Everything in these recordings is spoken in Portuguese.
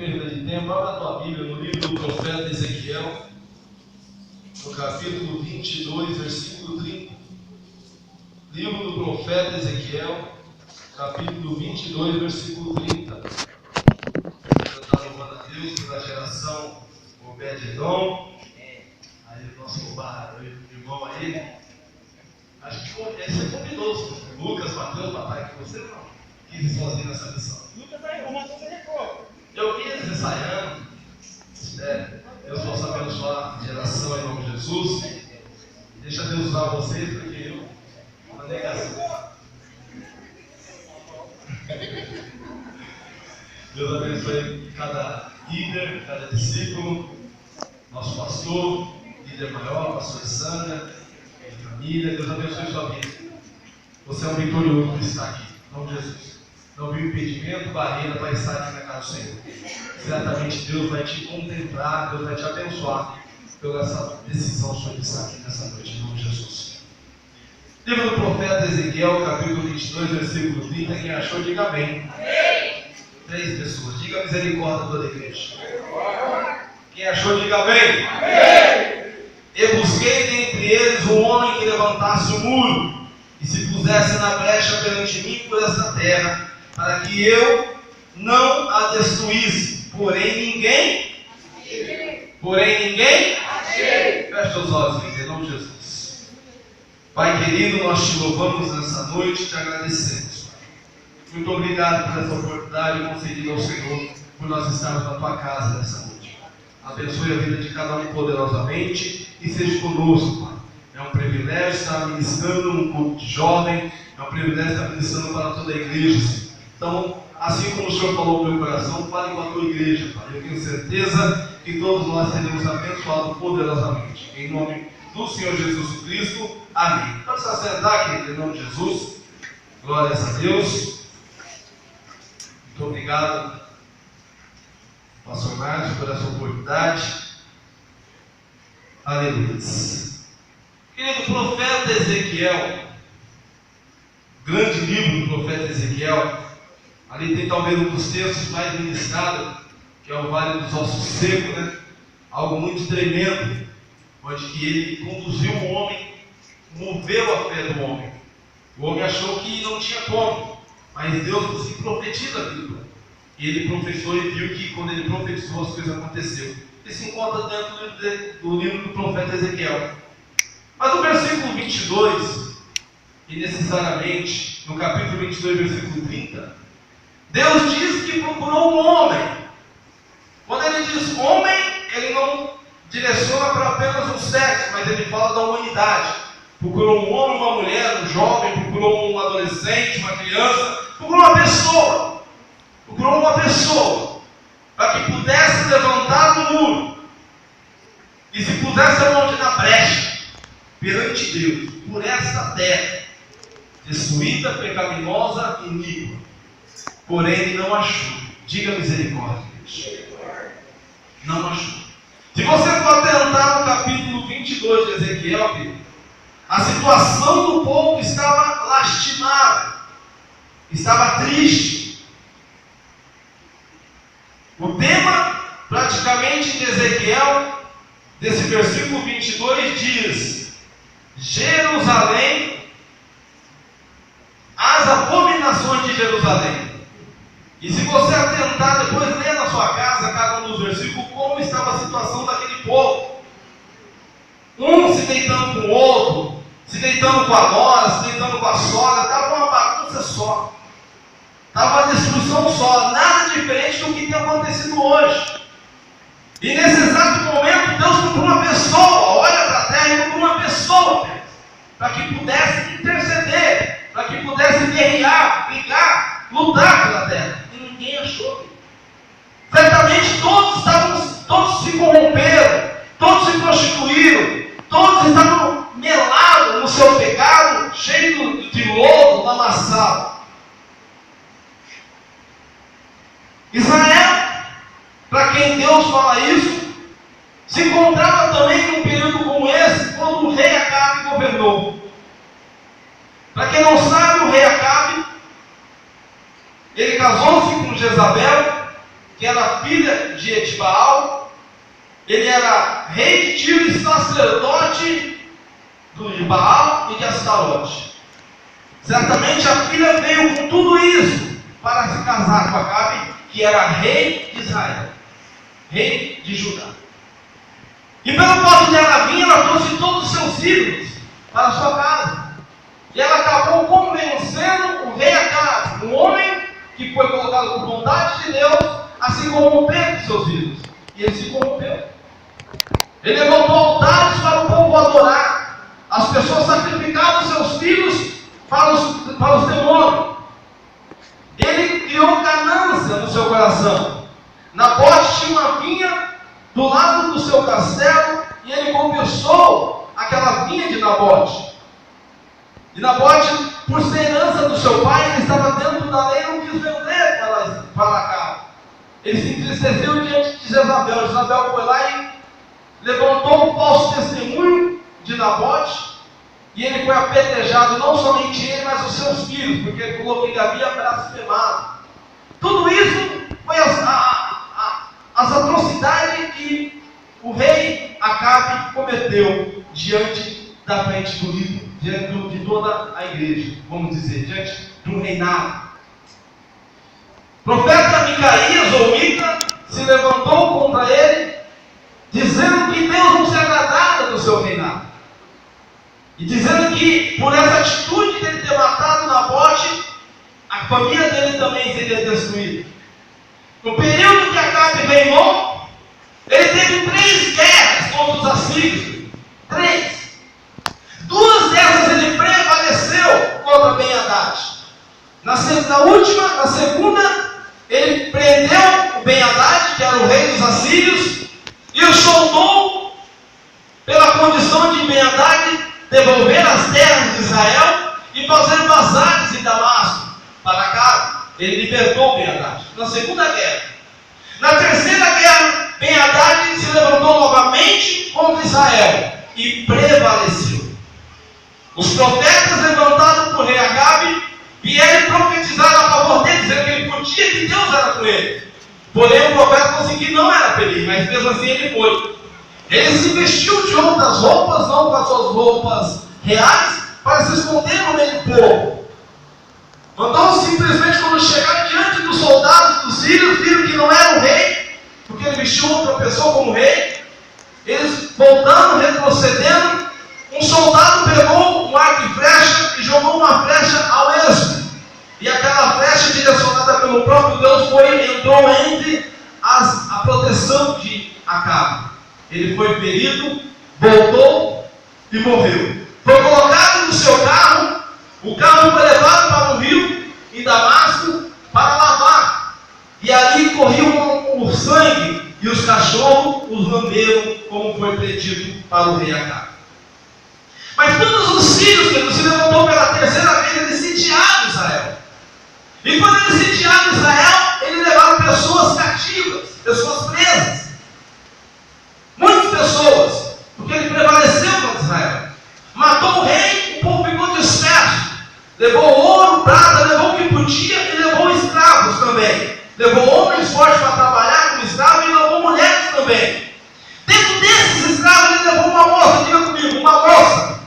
perda de tempo, abra a tua Bíblia no livro do profeta Ezequiel, no capítulo 22, versículo 30. Livro do profeta Ezequiel, capítulo 22, versículo 30. Eu estava louvando a Deus pela geração Obed-Edom. Aí o nosso irmão aí, acho que você convidou o Lucas, Mateus, papai, que você não quis ir sozinho nessa missão. Lucas aí, o Mateus aí, pô. Eu quis ensaiando, Deus possa abençoar a geração em nome de Jesus. Deixa Deus usar vocês, porque eu, uma negação. Deus abençoe cada líder, cada discípulo, nosso pastor, líder maior, pastor Sandra, família. Deus abençoe sua vida. Você é um vitorioso por estar aqui, em nome de Jesus. Não viu impedimento, barreira para estar aqui na casa do Senhor. Certamente Deus vai te contemplar, Deus vai te abençoar pela essa decisão sua de estar aqui nessa noite, em nome de Jesus. Livro do profeta Ezequiel, capítulo 22, versículo 30. Quem achou, diga amém. Amém. 3 pessoas, diga misericórdia toda a igreja. Quem achou, diga amém. Amém. Eu busquei dentre eles um homem que levantasse o muro e se pusesse na brecha perante mim por esta terra, para que eu não a destruísse. Porém ninguém feche os olhos, em nome de Jesus. Pai querido, nós te louvamos nessa noite e te agradecemos. Muito obrigado por essa oportunidade concedida ao Senhor, por nós estarmos na tua casa nessa noite. Abençoe a vida de cada um poderosamente e seja conosco, Pai. É um privilégio estar ministrando um culto de jovem, é um privilégio estar ministrando para toda a igreja. Então, assim como o Senhor falou no meu coração, fale com a tua igreja, Pai. Eu tenho certeza que todos nós seremos abençoados poderosamente. Em nome do Senhor Jesus Cristo. Amém. Pode se assentar, querido, em nome de Jesus. Glórias a Deus. Muito obrigado, pastor Márcio, por essa oportunidade. Aleluia. Querido, profeta Ezequiel, grande livro do profeta Ezequiel, ali tem talvez um dos textos mais ministrados, que é o Vale dos Ossos Secos, né? Algo muito tremendo, onde que ele conduziu o homem, moveu a fé do homem. O homem achou que não tinha como, mas Deus assim profetiza a vida. E ele profetizou e viu que quando ele profetizou as coisas aconteceram. Isso se encontra dentro do livro do profeta Ezequiel. Mas no versículo 22, e necessariamente no capítulo 22, versículo 30, Deus diz que procurou um homem. Quando ele diz homem, ele não direciona para apenas um sexo, mas ele fala da humanidade. Procurou um homem, uma mulher, um jovem, procurou um adolescente, uma criança, procurou uma pessoa. Procurou uma pessoa para que pudesse levantar o muro e se pusesse a mão na brecha perante Deus, por esta terra, destruída, pecaminosa e iníqua. Porém, ele não achou. Diga misericórdia, Deus. Não achou. Se você for atentar no capítulo 22 de Ezequiel, a situação do povo estava lastimada, estava triste. O tema, praticamente, de Ezequiel, desse versículo 22, diz: Jerusalém, as abominações de Jerusalém. E se você atentar, depois ler na sua casa, cada um dos versículos, como estava a situação daquele povo. Um se deitando com o outro, se deitando com a nora, se deitando com a sogra, estava uma bagunça só. Estava uma destruição só, nada diferente do que tem acontecido hoje. E nesse exato momento, Deus procurou uma pessoa, olha para a terra e procurou uma pessoa, para que pudesse interceder, para que pudesse guerrear, brigar, lutar pela terra. E ninguém achou. Certamente todos se corromperam, todos se prostituíram, todos estavam melados no seu pecado, cheios de lodo, lamaçado. Israel, para quem Deus fala isso, se encontrava também num período como esse, quando o rei Acabe governou. Para quem não sabe, o rei Acabe, ele casou-se com Jezabel, que era filha de Etibaal. Ele era rei de Tiro e sacerdote de Baal e de Astarote. Certamente a filha veio com tudo isso para se casar com Acabe, que era rei de Israel, rei de Judá. E pelo fato de ela vir, ela trouxe todos os seus ídolos para a sua casa. E ela acabou convencendo o rei Acabe, um homem que foi colocado por vontade de Deus, a se corromper com seus ídolos. E ele se corrompeu. Ele levantou altares para o povo adorar. As pessoas sacrificavam seus filhos para os demônios. Ele criou ganância no seu coração. Nabote tinha uma vinha do lado do seu castelo e ele confessou aquela vinha de Nabote. E Nabote, por ser herança do seu pai, ele estava dentro da lei e não quis vender para cá. Ele se entristeceu diante de Jezabel. Jezabel foi lá e levantou um falso testemunho de Nabote. E ele foi apedrejado, não somente ele, mas os seus filhos, porque ele falou que ele havia blasfemado. Tudo isso foi as atrocidades que o rei Acabe cometeu diante da frente do livro, diante de toda a igreja, vamos dizer, diante do reinado. O profeta Micaías ou Mica se levantou contra ele, dizendo que Deus não se agradava do seu reinado. E dizendo que por essa atitude de ele ter matado Nabote, a família dele também seria destruída. No período que Acabe reinou, ele teve 3 guerras contra os assírios. 3. 2 dessas ele prevaleceu contra Ben-Hadad. Na segunda, ele prendeu o Ben-Hadad, que era o rei dos assírios, e o soldou pela condição de Ben-Hadad devolver as terras de Israel e fazer bazares em Damasco para cá. Ele libertou Ben-Hadad na segunda guerra. Na terceira guerra, Ben-Hadad se levantou novamente contra Israel e prevaleceu. Os profetas levantados por rei Acabe vieram e profetizaram a favor dele, dizendo que ele podia, que Deus era com ele. Porém o profeta conseguiu, não era feliz, mas mesmo assim ele foi. Ele se vestiu de outras roupas, não com as suas roupas reais, para se esconder no meio do povo. Mandou simplesmente, quando chegaram diante dos soldados dos sírios, viram que não era o rei, porque ele vestiu outra pessoa como rei. Eles voltando, retrocedendo, um soldado pegou um arco e flecha e jogou uma flecha ao êxodo. E aquela flecha, direcionada pelo próprio Deus, entrou entre a proteção de Acabe. Ele foi ferido, voltou e morreu. Foi colocado no seu carro, o carro foi levado para o rio, em Damasco, para lavar. E ali corriam o sangue, e os cachorros os lamberam, como foi predito para o rei Acabe. Mas todos os sírios que ele se levantou pela terceira vez, eles sitiaram Israel. E quando eles sitiaram Israel, eles levaram pessoas cativas, pessoas presas. Muitas pessoas, porque ele prevaleceu contra Israel. Matou o rei, o povo ficou disperso. Levou ouro, prata, levou o que podia e levou escravos também. Levou homens fortes para trabalhar como escravos e levou mulheres também. Dentro desses escravos ele levou uma moça, diga comigo, uma moça,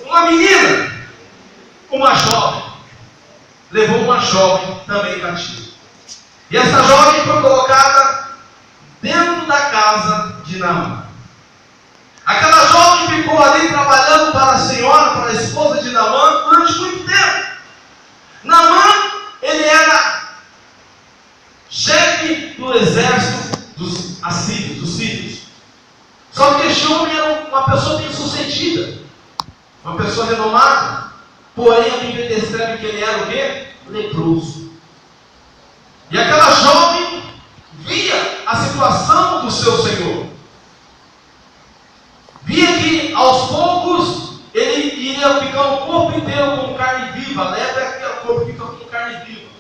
uma menina, uma jovem. Levou uma jovem também cativa. E essa jovem foi colocada dentro da casa de Naamã. Aquela jovem ficou ali trabalhando para a senhora, para a esposa de Naamã, durante muito tempo. Naamã, ele era chefe do exército dos assírios, dos sírios. Só que este homem era uma pessoa bem sucedida, uma pessoa renomada, porém a Bíblia descreve que ele era o quê? Leproso. E aquela jovem via a situação do seu senhor. Via que aos poucos ele iria ficar o corpo inteiro com carne viva. A lepra é aquele corpo que fica com carne viva.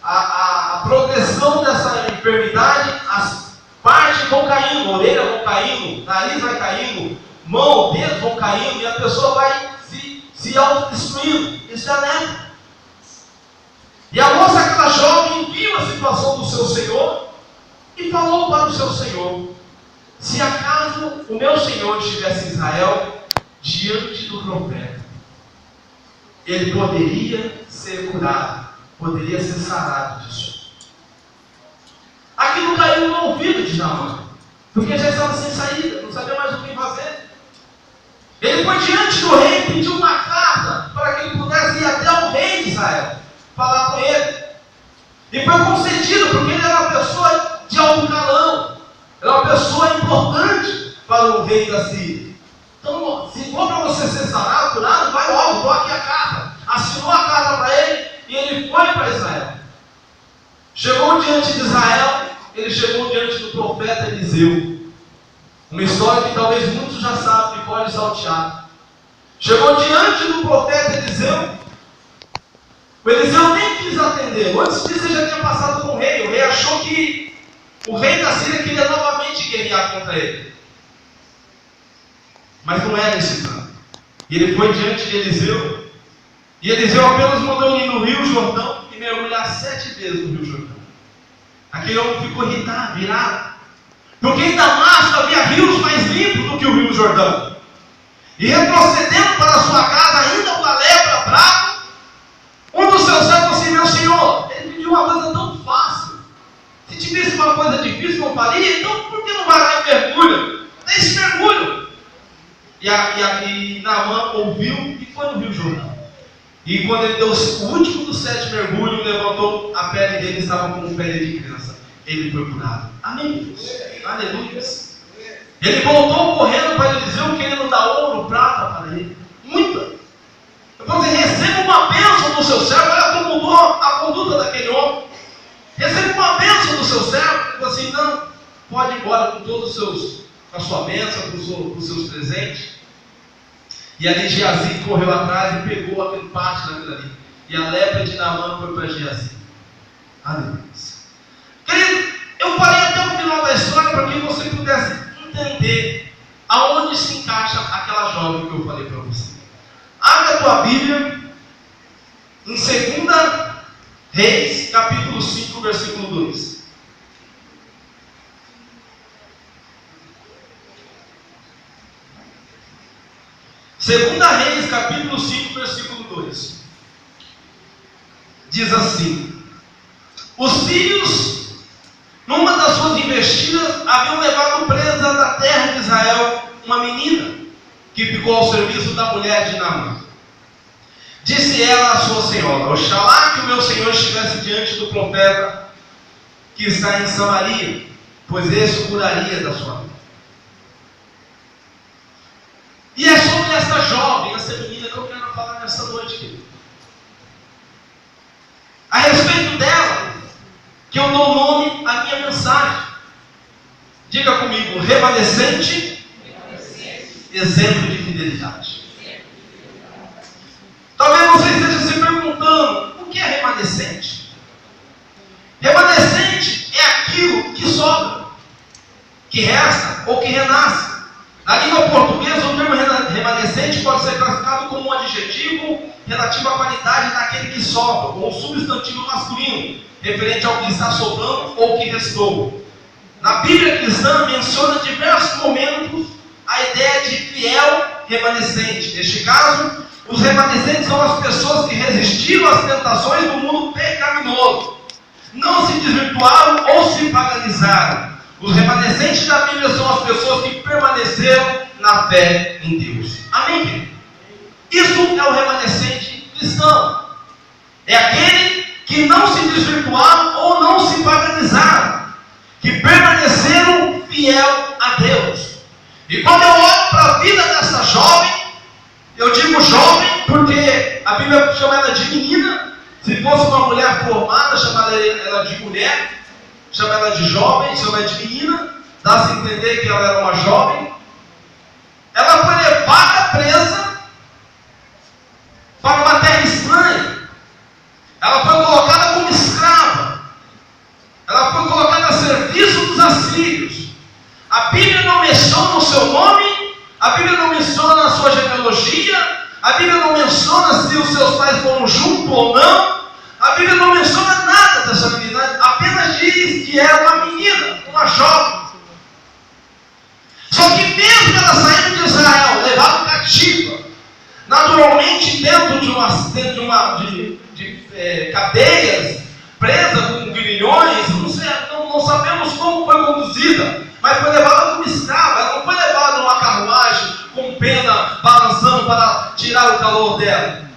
A progressão dessa enfermidade, as partes vão caindo, a orelha vão caindo, nariz vai caindo, mão, dedos vão caindo, e a pessoa vai se autodestruindo. Isso é a lepra. E a moça, aquela jovem, viu a situação do seu senhor e falou para o seu senhor: se acaso o meu senhor estivesse em Israel, diante do profeta, ele poderia ser curado, poderia ser sarado disso. Aquilo caiu no ouvido de Naamã, porque já estava sem saída, não sabia mais o que fazer. Ele foi diante do rei e pediu uma carta para que ele pudesse ir até o rei de Israel, falar com ele. E foi concedido, porque ele era uma pessoa de alto calão, era uma pessoa importante para o rei da Síria. Então, se for para você ser sarado, curado, vai logo, dou aqui a carta. Assinou a carta para ele e ele foi para Israel. Chegou diante de Israel, ele chegou diante do profeta Eliseu. Uma história que talvez muitos já sabem, que pode saltear. Chegou diante do profeta Eliseu. O Eliseu nem quis atender. Antes disso ele já tinha passado com o rei. O rei achou que o rei da Síria queria novamente guerrear contra ele. Mas não era esse plano. E ele foi diante de Eliseu. E Eliseu apenas mandou ele ir no Rio Jordão e mergulhar 7 vezes no Rio Jordão. Aquele homem ficou irritado, virado. Porque em Damasco havia rios mais limpos do que o Rio Jordão. E retrocedendo para a sua casa, ainda uma lepra brava, um dos seus servos disse: meu senhor, ele pediu uma coisa tão fácil. Se tivesse uma coisa difícil, não faria, então por que não vai lá e mergulha? Dá esse mergulho. E Naamã ouviu e foi no Rio Jordão. E quando ele deu o último dos 7 mergulhos, levantou a pele dele, estava com pele de criança. Ele foi curado. Amém. Aleluia. Ele voltou correndo para Eliseu, querendo dar ouro, prata para ele. Muita. Depois ele recebe uma bênção do seu servo. Olha como mudou a conduta daquele homem. Recebe uma bênção do seu servo. Ele falou assim: não, pode ir embora com todos os seus, com a sua bênção, com os seus presentes. E ali Geazi correu atrás e pegou aquele parte daquilo ali. E a lepra de Naamã foi para Geazi. Aleluia. Querido, eu parei até o final da história para que você pudesse entender aonde se encaixa aquela jovem que eu falei para você. Abre a tua Bíblia em 2 Reis, capítulo 5, versículo 2. Segunda Reis, capítulo 5, versículo 2. Diz assim: os sírios, numa das suas investidas, haviam levado presa da terra de Israel uma menina que ficou ao serviço da mulher de Naamã. Disse ela à sua senhora: oxalá que o meu senhor estivesse diante do profeta que está em Samaria, pois esse curaria da sua vida. E é sobre essa jovem, essa menina que eu quero falar nessa noite, querido. A respeito dela, que eu dou nome à minha mensagem. Diga comigo: remanescente, exemplo de fidelidade. Talvez você esteja se perguntando: o que é remanescente? Remanescente é aquilo que sobra, que resta ou que renasce. Na língua portuguesa, o termo remanescente pode ser classificado como um adjetivo relativo à qualidade daquele que sobra, ou um substantivo masculino, referente ao que está sobrando ou que restou. Na Bíblia cristã, menciona diversos momentos a ideia de fiel remanescente. Neste caso, os remanescentes são as pessoas que resistiram às tentações do mundo pecaminoso, não se desvirtuaram ou se paralisaram. Os remanescentes da Bíblia são as pessoas que permaneceram na fé em Deus. Amém, querido? Isso é o remanescente cristão. É aquele que não se desvirtuaram ou não se paralisaram, que permaneceram fiel a Deus. E quando eu olho para a vida dessa jovem, eu digo jovem porque a Bíblia chama ela de menina. Se fosse uma mulher formada, chamaria ela de mulher. Chama ela de jovem, chama ela de menina. Dá-se a entender que ela era uma jovem. Ela foi levada presa para uma terra estranha. Ela foi colocada como escrava. Ela foi colocada a serviço dos assírios. A Bíblia não menciona o seu nome. A Bíblia não menciona a sua genealogia. A Bíblia não menciona se os seus pais foram juntos ou não. A Bíblia não menciona nada dessa menina. Apenas diz que era uma menina, uma jovem. Só que mesmo ela saindo de Israel, levada cativa, naturalmente dentro de cadeias, presa com grilhões, não sabemos como foi conduzida, mas foi levada como escrava. Ela não foi levada numa carruagem com pena balançando para tirar o calor dela.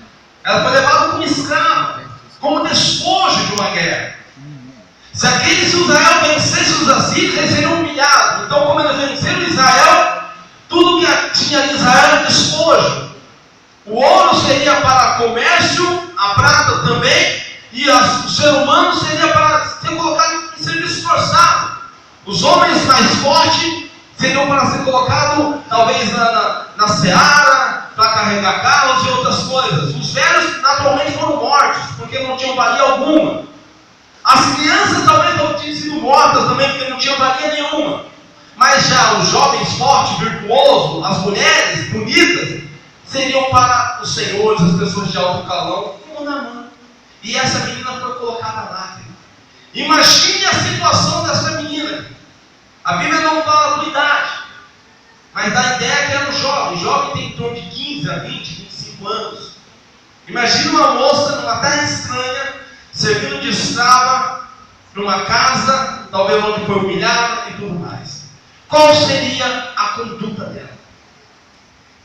Ela foi levada como escrava, como despojo de uma guerra. Se aqueles de Israel vencessem os assírios, eles seriam humilhados. Então, como eles venceram Israel, tudo que tinha em Israel era despojo. O ouro seria para comércio, a prata também, e o ser humano seria para ser colocado em serviço forçado. Os homens mais fortes seriam para ser colocados, talvez, na seara, para carregar carros e outras coisas. Os velhos, naturalmente, foram mortos, porque não tinham valia alguma. As crianças talvez não tinham sido mortas também, porque não tinham valia nenhuma. Mas já os jovens fortes, virtuosos, as mulheres bonitas, seriam para os senhores, as pessoas de alto calão, como Naamã. E essa menina foi colocada lá. Imagine a situação dessa menina. A Bíblia não fala a idade, mas dá a ideia que era um jovem. O jovem tem em torno de 15 a 20, 25 anos. Imagine uma moça numa terra estranha, servindo de escrava, numa casa, talvez onde foi humilhada e tudo mais. Qual seria a conduta dela?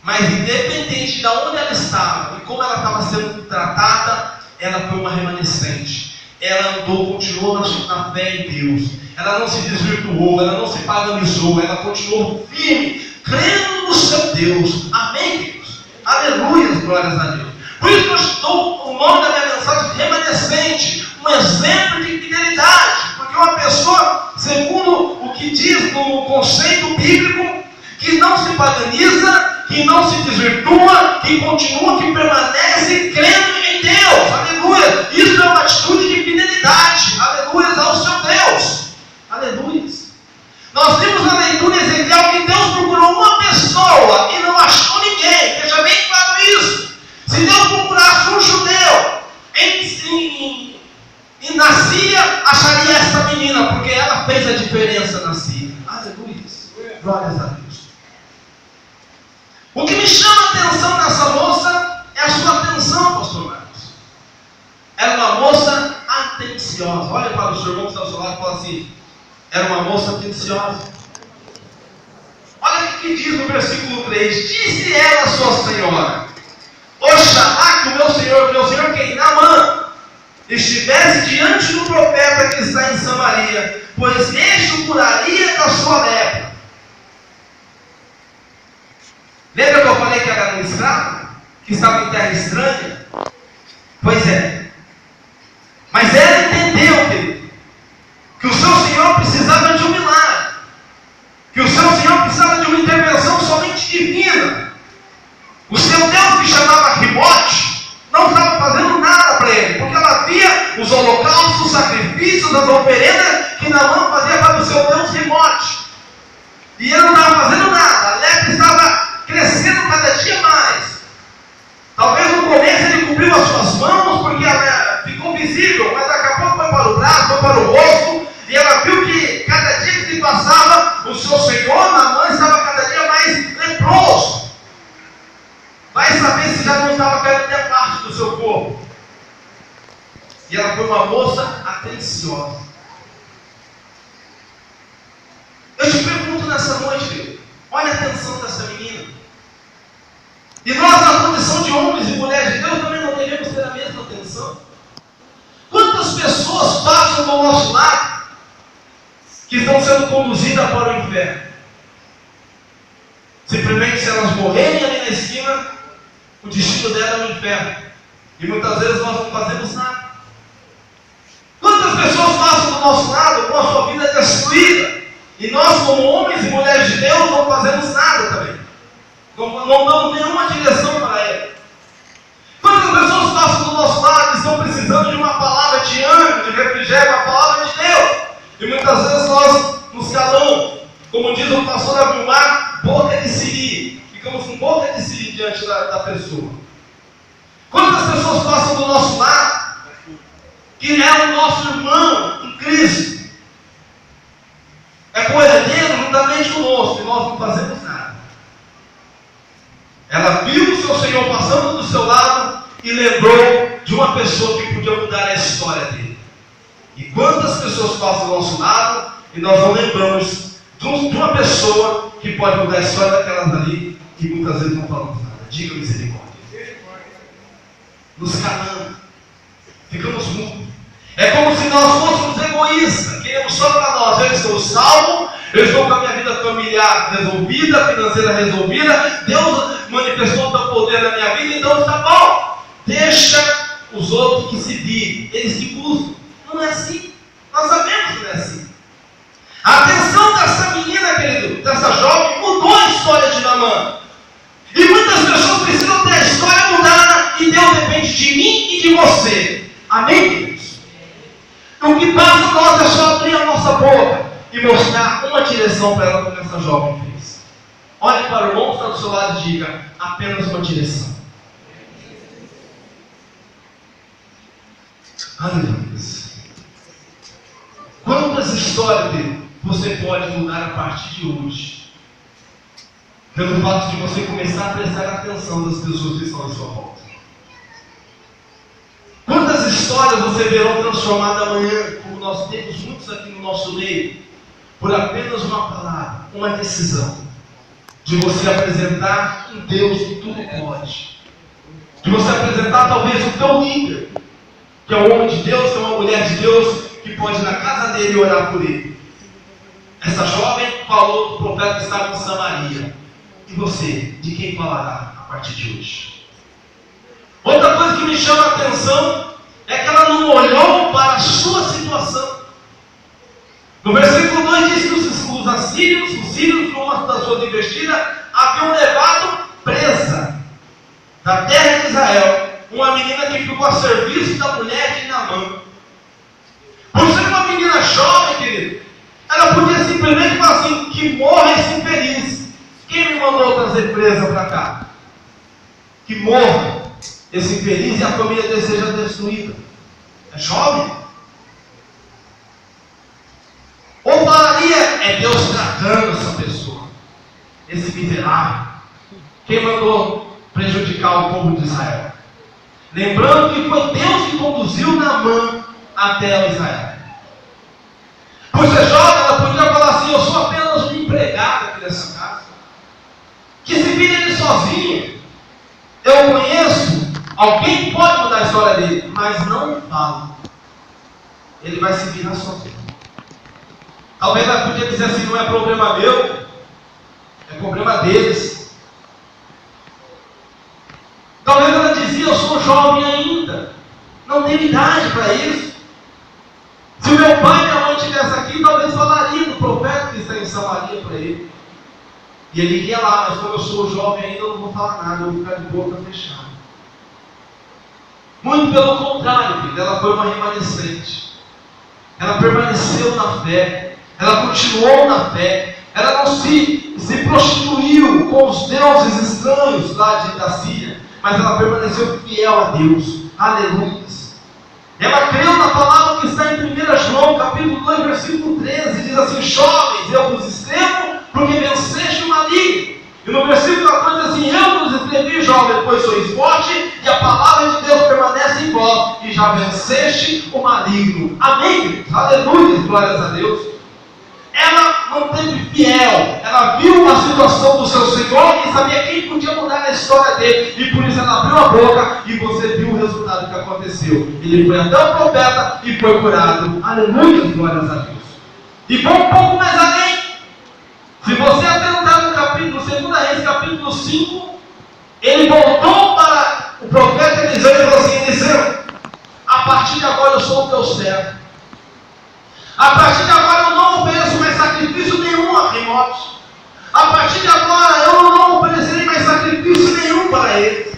Mas independente de onde ela estava e como ela estava sendo tratada, ela foi uma remanescente. Ela andou, continuou na fé em Deus. Ela não se desvirtuou, ela não se paganizou, ela continuou firme, crendo no seu Deus. Amém, Deus? Aleluia, glórias a Deus. Por isso eu dou o nome da minha mensagem de remanescente, um exemplo de fidelidade. Porque uma pessoa, segundo o que diz no conceito bíblico, que não se paganiza, que não se desvirtua, que continua, que permanece crendo em Deus. Aleluia. Isso é uma atitude de fidelidade. Aleluia ao seu Deus. Aleluia. Nós vimos na leitura em Ezequiel que Deus procurou uma pessoa e não achou ninguém. Deixa bem claro isso. Se Deus procurasse um judeu na Síria, acharia essa menina, porque ela fez a diferença na Síria. Aleluia. Glórias a Deus. O que me chama a atenção nessa moça é a sua atenção, pastor Marcos. Era uma moça atenciosa. Olha para o seu irmão que está ao seu lado e fala assim: era uma moça atenciosa. Olha o que diz no versículo 3: disse ela à sua senhora: oxalá que o meu senhor que é Naamã, estivesse diante do profeta que está em Samaria, pois este o curaria da sua lepra. Lembra que eu falei que era um escravo? Que estava em terra estranha? Pois é. Mas ela entendeu, querido, que o seu Senhor precisava de um milagre. Que o seu Senhor precisava de uma intervenção somente divina. O seu Deus, que chamava Ribote, não estava fazendo nada para ele. Porque ela via os holocaustos, os sacrifícios, as oferendas que Naamã fazia para o seu Deus Ribote. E ele não estava fazendo nada. A lepra estava crescendo cada dia mais. Talvez no começo ele cobriu as suas mãos porque ela ficou visível, mas daqui a pouco foi para o braço, foi para o rosto, e ela viu que cada dia que se passava, o seu Senhor, Naamã, estava cada dia mais leproso. Vai saber se já não estava caindo até parte do seu corpo. E ela foi uma moça atenciosa. Eu te pergunto nessa noite, filho, olha a atenção dessa menina. E nós, na condição de homens e mulheres de Deus, também não devemos ter a mesma atenção. Quantas pessoas passam do nosso lado que estão sendo conduzidas para o inferno? Simplesmente, se elas morrerem ali na esquina, o destino dela é o inferno. E muitas vezes nós não fazemos nada. Quantas pessoas passam do nosso lado com a sua vida destruída? E nós, como homens e mulheres de Deus, não fazemos nada também. Não damos nenhuma direção para ele. Quantas pessoas passam do nosso lado e estão precisando de uma palavra de ânimo, de refrigério, uma palavra de Deus? E muitas vezes nós nos calamos, como diz o pastor Abilmar, boca de siri. Ficamos com boca de siri diante da pessoa. Quantas pessoas passam do nosso lado, que é o nosso irmão em Cristo? a coisa é dele juntamente conosco, e nós não fazemos nada. Ela viu o seu Senhor passando do seu lado e lembrou de uma pessoa que podia mudar a história dele. E quantas pessoas passam do nosso lado e nós não lembramos de uma pessoa que pode mudar a história daquelas ali e muitas vezes não falamos nada. Diga misericórdia. Nos calamos, ficamos mudos. É como se nós fôssemos egoístas, queremos só para nós. Eu estou salvo, eu estou com a minha vida familiar resolvida, financeira resolvida, Deus manifestou o seu poder na minha vida, então está bom. Deixa os outros que se virem, eles que buscam. Não é assim, nós sabemos que não é assim. A atenção dessa menina, querido, dessa jovem, mudou a história de Naamã. E muitas pessoas precisam ter a história mudada, e Deus depende de mim e de você. Amém, queridos? O que passa nós é só abrir a nossa boca e mostrar uma direção para ela, como essa jovem fez. Olhe para o irmão que está do seu lado e diga: apenas uma direção. Aleluia. Quantas histórias você pode mudar a partir de hoje? Pelo fato de você começar a prestar atenção das pessoas que estão à sua volta. Quantas histórias você verá transformadas amanhã, como nós temos muitos aqui no nosso meio, por apenas uma palavra, uma decisão, de você apresentar um Deus que tudo pode, de você apresentar talvez o teu líder, que é um homem de Deus, que é uma mulher de Deus, que pode ir na casa dele e orar por ele. Essa jovem falou do profeta que estava em Samaria. E você, de quem falará a partir de hoje? Outra coisa que me chama a atenção é que ela não olhou para a sua situação. No versículo 2 diz que os sírios, com uma das suas investidas, haviam levado presa da terra de Israel uma menina que ficou a serviço da mulher de Naamã. Por ser uma menina jovem, querido, ela podia simplesmente falar assim: que morra esse infeliz. Quem me mandou trazer presa para cá? Que morra esse infeliz e a família dele seja destruída. É jovem. Ou falaria: é Deus tratando essa pessoa, esse miserável. Quem mandou prejudicar o povo de Israel? Lembrando que foi Deus que conduziu Naamã até Israel. Por ser jovem, ela podia falar assim: eu sou apenas um empregado aqui nessa casa, que se vira ele sozinho. Eu conheço alguém que pode mudar a história dele, mas não falo. Ele vai se virar sozinho. Talvez ela podia dizer assim: não é problema meu, é problema deles. Talvez ela dizia: eu sou jovem ainda, não tenho idade para isso. Se o meu pai e minha mãe estivessem aqui, talvez falaria do profeta que está em Samaria para ele. E ele iria lá: mas como eu sou jovem ainda, eu não vou falar nada, eu vou ficar de boca fechada. Muito pelo contrário, filho, ela foi uma remanescente. Ela permaneceu na fé, ela continuou na fé, ela não se prostituiu com os deuses estranhos lá da Síria, mas ela permaneceu fiel a Deus. Aleluia. Ela creu na palavra que está em 1 João, capítulo 2, versículo 13, diz assim: jovens, eu vos escrevo porque venceste o maligno. E no versículo 14 diz assim: eu vos escrevi, jovens, pois sois forte, e a palavra de Deus permanece em vós, e já venceste o maligno. Amém, queridos? Aleluia, glórias a Deus. Ela manteve fiel, ela viu a situação do seu Senhor e sabia quem podia mudar a história dele, e por isso ela abriu a boca e você viu o resultado que aconteceu. Ele foi até o profeta e foi curado. Aleluia, glórias a Deus. E vamos um pouco mais além. Se você atentar no capítulo 2 Reis, capítulo 5, ele voltou para o profeta Eliseu e falou assim: Eliseu, a partir de agora eu sou o teu servo. A partir de agora eu não ofereço mais sacrifício nenhum a remotos. A partir de agora eu não oferecerei mais sacrifício nenhum para eles.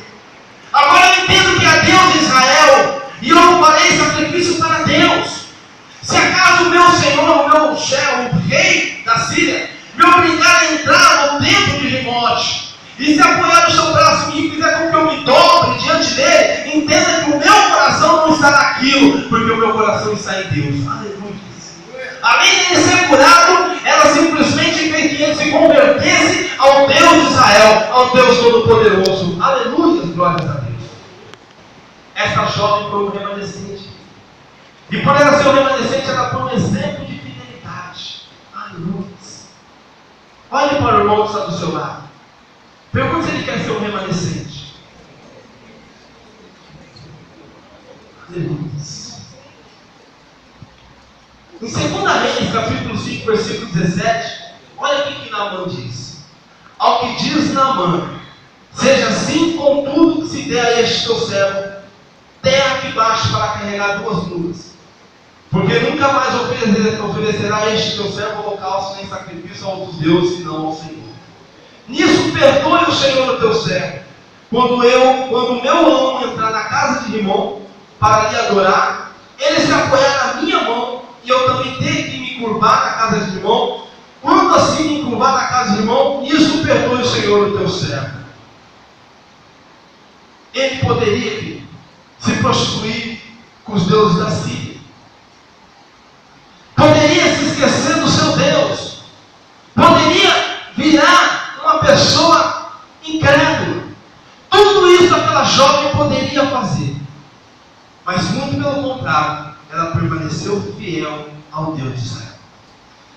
Agora eu entendo que é Deus de Israel, e eu não farei sacrifício para Deus. Se acaso o meu Senhor, o meu chefe, o rei da Síria, me obrigar a entrar no templo de Rimote, e se apoiar no seu braço e fizer com que eu me dobre diante dele, entenda que o meu coração não está naquilo, porque o meu coração está ao Deus Todo-Poderoso. Aleluia, glórias a Deus. Essa jovem foi um remanescente. E por ela ser um remanescente, ela foi um exemplo de fidelidade. Aleluia. Olhe para o irmão que está do seu lado. Pergunte se ele quer ser um remanescente. Aleluia. Em 2 Reis, capítulo 5, versículo 17, olha o que Naamã diz. Ao que diz Naamã: seja assim com tudo que se der a este teu servo, terra que baixe para carregar 2 mulas. Porque nunca mais oferecerá a este teu servo holocausto nem sacrifício a outros deuses, senão ao Senhor. Nisso perdoe o Senhor o teu servo. Quando o meu amo entrar na casa de Rimon para lhe adorar, ele se apoiar na minha mão, e eu também ter que me curvar na casa de Rimon. Quando assim me curvar na casa de Rimon, nisso perdoe o Senhor o teu servo. Ele poderia se prostituir com os deuses da Síria. Poderia se esquecer do seu Deus. Poderia virar uma pessoa incrédula. Tudo isso aquela jovem poderia fazer. Mas muito pelo contrário, ela permaneceu fiel ao Deus de Israel.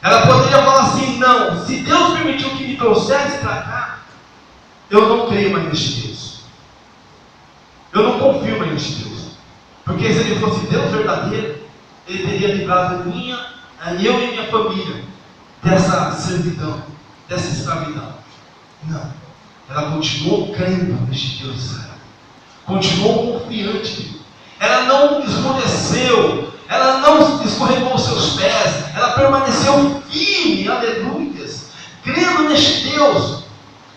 Ela poderia falar assim: não, se Deus permitiu que me trouxesse para cá, eu não creio mais neste Deus. Eu não confio mais neste Deus. Porque se ele fosse Deus verdadeiro, ele teria livrado eu e minha família dessa servidão, dessa escravidão. Não. Ela continuou crendo neste Deus de Israel. Continuou confiante. Ela não esmoreceu. Ela não escorregou os seus pés. Ela permaneceu firme, aleluias, crendo neste Deus.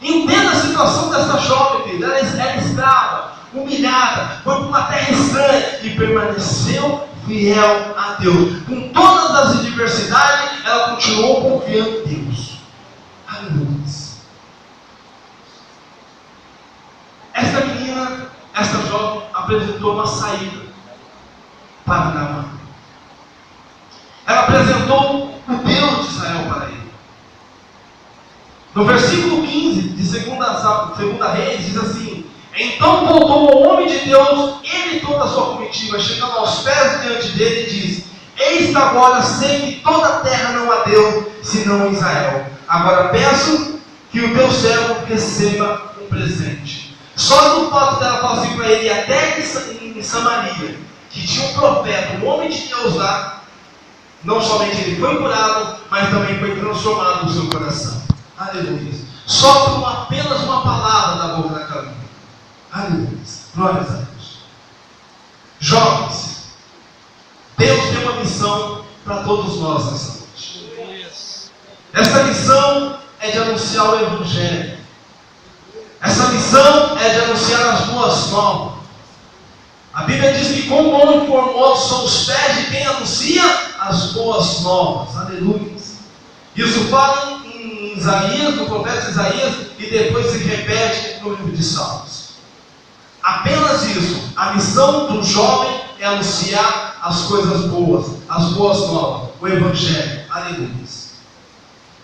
Entenda a situação dessa jovem, querida. Ela era escrava, humilhada, foi para uma terra estranha e permaneceu fiel a Deus. Com todas as adversidades, ela continuou confiando em Deus. Aleluia. Esta menina, esta jovem, apresentou uma saída para Naamã. Ela apresentou o Deus de Israel para ele. No versículo 15 de 2 Reis, diz assim: então voltou o homem de Deus, ele e toda a sua comitiva, chegando aos pés diante dele, e diz: eis que agora sei que toda a terra não há Deus, senão Israel. Agora peço que o teu servo receba um presente. Só no fato dela falar assim para ele, até em Samaria, que tinha um profeta, um homem de Deus lá, não somente ele foi curado, mas também foi transformado no seu coração. Aleluia. Só por apenas uma palavra da boca daquela mulher. Aleluia. Glórias a Deus. Jovens, Deus tem uma missão para todos nós nessa noite. Essa missão é de anunciar o Evangelho. Essa missão é de anunciar as boas novas. A Bíblia diz que quão bom e formosos são os pés de quem anuncia as boas novas. Aleluia. Isso fala em Isaías, no profeta Isaías, e depois se repete no livro de Salmos. Apenas isso. A missão do jovem é anunciar as coisas boas, as boas novas, o Evangelho. Aleluia.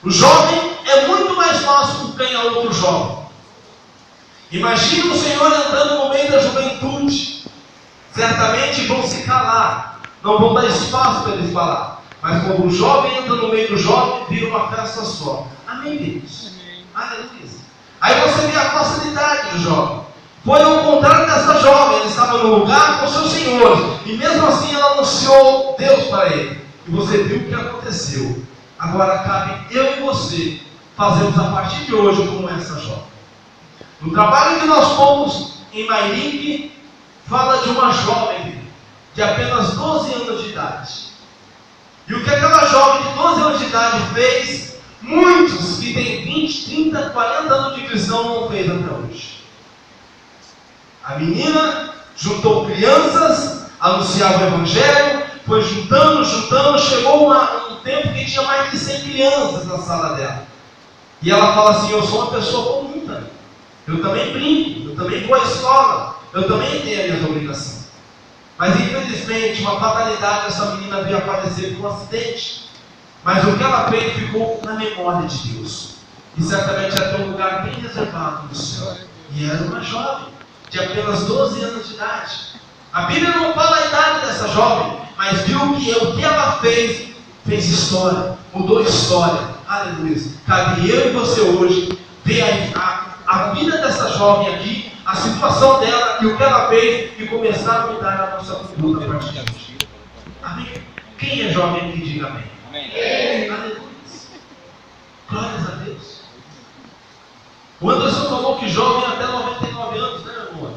O jovem é muito mais fácil do que ganhar outro jovem. Imagine o Senhor entrando no meio da juventude. Certamente vão se calar, não vão dar espaço para eles falar. Mas quando o jovem entra no meio do jovem, vira uma festa só. Amém, queridos? Aleluia. Aí você vê a facilidade do jovem. Foi ao contrário dessa jovem. Ele estava no lugar com seus senhores, e mesmo assim ela anunciou Deus para ele. E você viu o que aconteceu. Agora cabe eu e você fazermos a partir de hoje como essa jovem. No trabalho que nós fomos em Mairique, fala de uma jovem de apenas 12 anos de idade. E o que aquela jovem de 12 anos de idade fez, muitos que têm 20, 30, 40 anos de cristão não fez até hoje. A menina juntou crianças, anunciava o Evangelho, foi juntando, chegou um tempo que tinha mais de 100 crianças na sala dela. E ela fala assim: eu sou uma pessoa comum também. Eu também brinco, eu também vou à escola, eu também tenho as minhas obrigações. Mas infelizmente, uma fatalidade, essa menina veio a falecer por um acidente. Mas o que ela fez ficou na memória de Deus. E certamente ia ter um lugar bem reservado no céu. E era uma jovem, de apenas 12 anos de idade. A Bíblia não fala a idade dessa jovem, mas viu que o que ela fez história, mudou história. Aleluia. Cabe eu e você hoje ver a vida dessa jovem aqui, a situação dela e o que ela fez e começar a mudar a nossa cultura a partir de hoje. Amém? Quem é jovem aqui, diga amém. Amém. Aleluia. Glórias a Deus. O Anderson falou que jovem até 99 anos, né, meu irmão?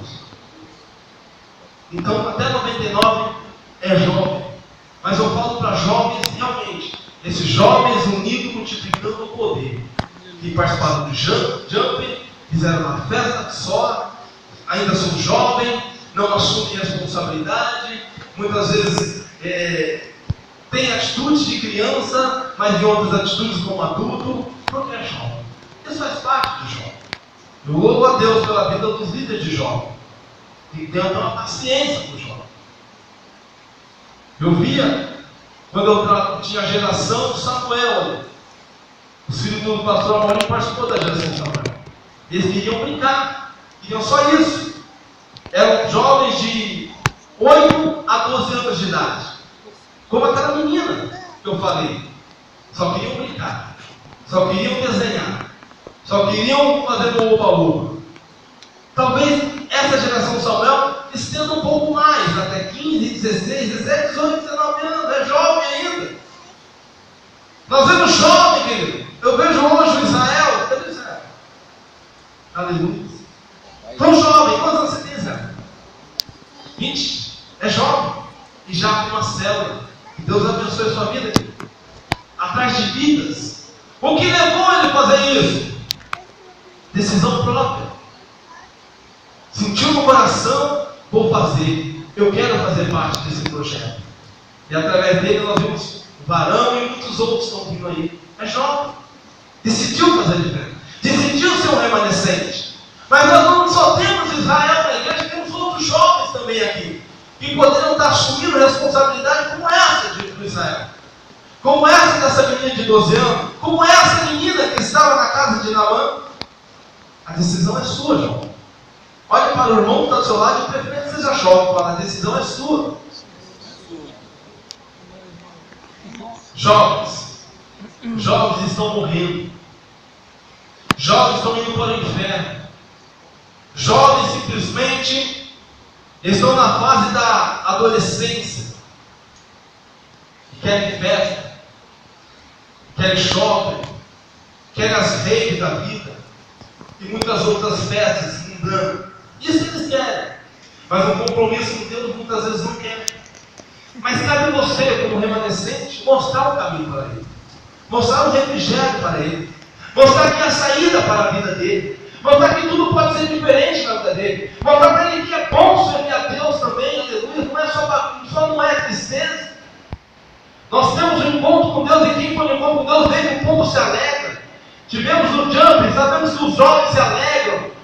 Então, até 99 é jovem. Mas eu falo para jovens realmente, esses jovens unidos multiplicando o poder, que participaram do Jump, fizeram uma festa só, ainda são jovens, não assumem responsabilidade, muitas vezes têm atitudes de criança, mas em outras atitudes como adulto, porque é jovem. Isso faz parte do jovem. Eu louvo a Deus pela vida dos líderes de jovem, que tem uma paciência com o jovem. Eu via, quando eu tinha a geração do Samuel, os filhos do pastor Amorim participou da geração do Samuel. Eles queriam brincar, queriam só isso. Eram jovens de 8 a 12 anos de idade, como aquela menina que eu falei. Só queriam brincar, só queriam desenhar, só queriam fazer um oba-oba. Talvez essa geração do Samuel estenda um pouco mais, até 15, 16, 17, 18, 19 anos, é jovem ainda. Nós vemos jovem, querido. Eu vejo hoje o Israel, cadê o Israel? Aleluia. Tão jovem, quantos anos você tem, Israel? 20, é jovem, e já com uma célula. Que Deus abençoe a sua vida, querido. Atrás de vidas. O que levou ele a fazer isso? Decisão própria. Sentiu no coração, vou fazer. Eu quero fazer parte desse projeto. E através dele nós vimos o Varão e muitos outros que estão vindo aí. É jovem. Decidiu fazer diferente. Decidiu ser um remanescente. Mas nós não só temos Israel na igreja, temos outros jovens também aqui, que poderiam estar assumindo responsabilidade como essa de Israel. Como essa dessa menina de 12 anos. Como essa menina que estava na casa de Naamã. A decisão é sua, jovem. Olhe para o irmão que está do seu lado e de preferência seja jovem, fala, a decisão é sua. Jovens estão morrendo. Jovens estão indo para o inferno. Jovens simplesmente estão na fase da adolescência. Querem festa, querem shopping, querem as raves da vida e muitas outras festas mundanas. Isso eles querem, mas um compromisso com Deus muitas vezes não quer. Mas cabe você, como remanescente, mostrar o caminho para ele, mostrar o refrigério para ele, mostrar que há saída para a vida dele, mostrar que tudo pode ser diferente na vida dele, mostrar para ele que é bom servir a Deus também, aleluia, não é só não é tristeza. Nós temos um encontro com Deus e quem foi no encontro com Deus vem que o povo se alegra. Tivemos no Jump, sabemos que os jovens se alegram.